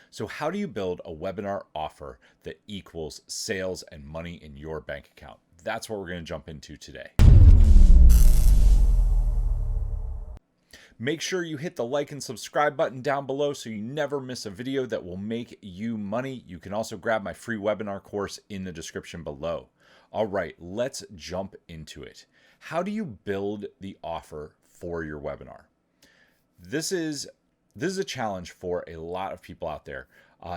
So, how do you build a webinar offer that equals sales and money in your bank account? That's what we're going to jump into today. Make sure you hit the like and subscribe button down below so you never miss a video that will make you money. You can also grab my free webinar course in the description below. All right, let's jump into it. How do you build the offer for your webinar? This is a challenge for a lot of people out there.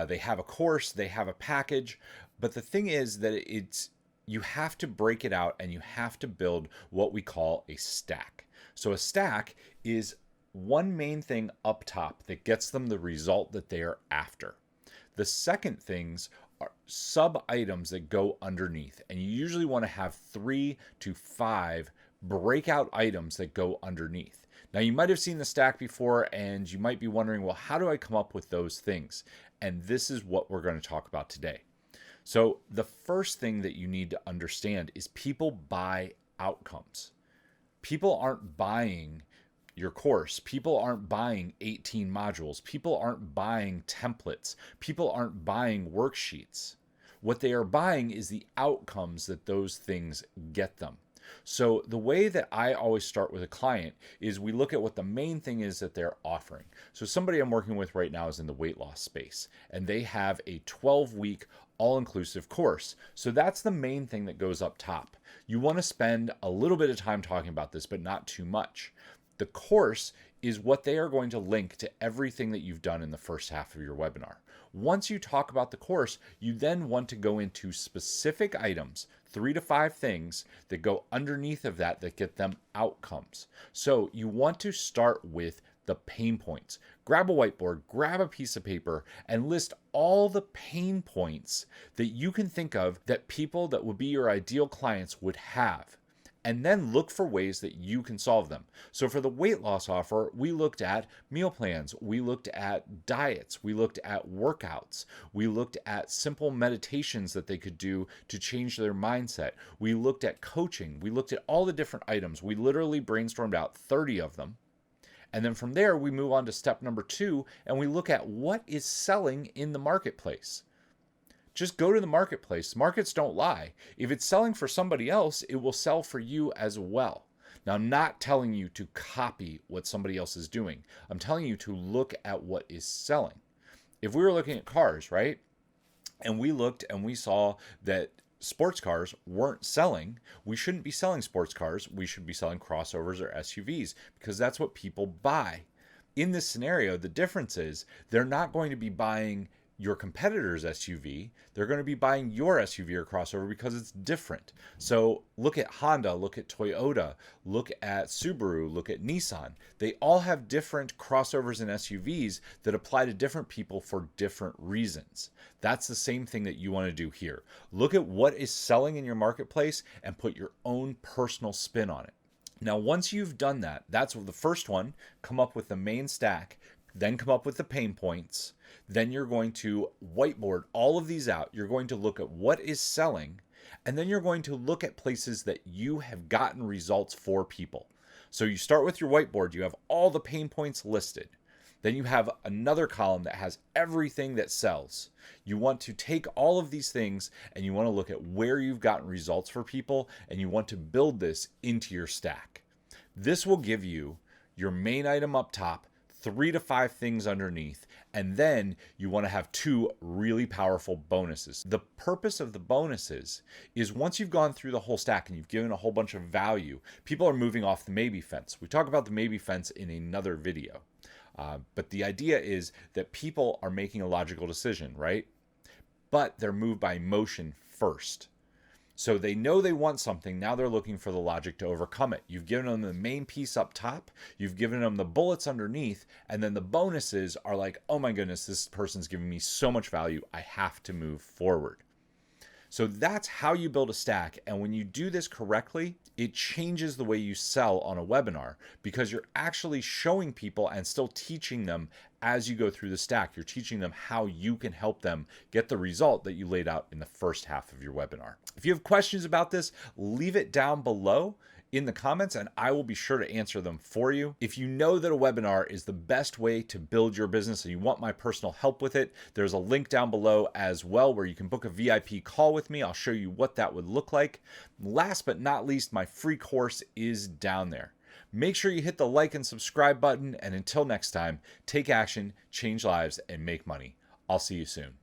They have a course, they have a package, but the thing is that you have to break it out and you have to build what we call a stack. So a stack is one main thing up top that gets them the result that they are after. The second things are sub items that go underneath, and you usually want to have 3 to 5 breakout items that go underneath. Now, you might have seen the stack before and you might be wondering, well, how do I come up with those things? And this is what we're going to talk about today. So the first thing that you need to understand is people buy outcomes. People aren't buying your course. People aren't buying 18 modules. People aren't buying templates. People aren't buying worksheets. What they are buying is the outcomes that those things get them. So the way that I always start with a client is we look at what the main thing is that they're offering. So somebody I'm working with right now is in the weight loss space, and they have a 12-week all-inclusive course. So that's the main thing that goes up top. You want to spend a little bit of time talking about this, but not too much. The course is what they are going to link to everything that you've done in the first half of your webinar. Once you talk about the course, you then want to go into specific items, 3 to 5 things that go underneath of that get them outcomes. So you want to start with the pain points. Grab a whiteboard, grab a piece of paper, and list all the pain points that you can think of that people that would be your ideal clients would have. And then look for ways that you can solve them. So for the weight loss offer, we looked at meal plans, we looked at diets, we looked at workouts, we looked at simple meditations that they could do to change their mindset. We looked at coaching, we looked at all the different items. We literally brainstormed out 30 of them. And then from there, we move on to step number 2, and we look at what is selling in the marketplace. Just go to the marketplace. Markets don't lie. If it's selling for somebody else, it will sell for you as well. Now, I'm not telling you to copy what somebody else is doing. I'm telling you to look at what is selling. If we were looking at cars, right? And we looked and we saw that sports cars weren't selling, we shouldn't be selling sports cars. We should be selling crossovers or SUVs because that's what people buy. In this scenario, the difference is they're not going to be buying your competitor's SUV, they're going to be buying your SUV or crossover because it's different. So look at Honda, look at Toyota, look at Subaru, look at Nissan. They all have different crossovers and SUVs that apply to different people for different reasons. That's the same thing that you want to do here. Look at what is selling in your marketplace and put your own personal spin on it. Now, once you've done that, that's the first one, come up with the main stack, then come up with the pain points. Then you're going to whiteboard all of these out. You're going to look at what is selling, and then you're going to look at places that you have gotten results for people. So you start with your whiteboard. You have all the pain points listed. Then you have another column that has everything that sells. You want to take all of these things and you want to look at where you've gotten results for people, and you want to build this into your stack. This will give you your main item up top, 3 to 5 things underneath, and then you want to have 2 really powerful bonuses. The purpose of the bonuses is once you've gone through the whole stack and you've given a whole bunch of value, people are moving off the maybe fence. We talk about the maybe fence in another video. But the idea is that people are making a logical decision, right? But they're moved by emotion first. So they know they want something. Now they're looking for the logic to overcome it. You've given them the main piece up top. You've given them the bullets underneath. And then the bonuses are like, oh my goodness, this person's giving me so much value. I have to move forward. So that's how you build a stack. And when you do this correctly, it changes the way you sell on a webinar because you're actually showing people and still teaching them as you go through the stack. You're teaching them how you can help them get the result that you laid out in the first half of your webinar. If you have questions about this, leave it down below. in the comments and I will be sure to answer them for you. If you know that a webinar is the best way to build your business and you want my personal help with it, there's a link down below as well where you can book a VIP call with me. I'll show you what that would look like. Last but not least, my free course is down there. Make sure you hit the like and subscribe button, and until next time, take action, change lives, and make money. I'll see you soon.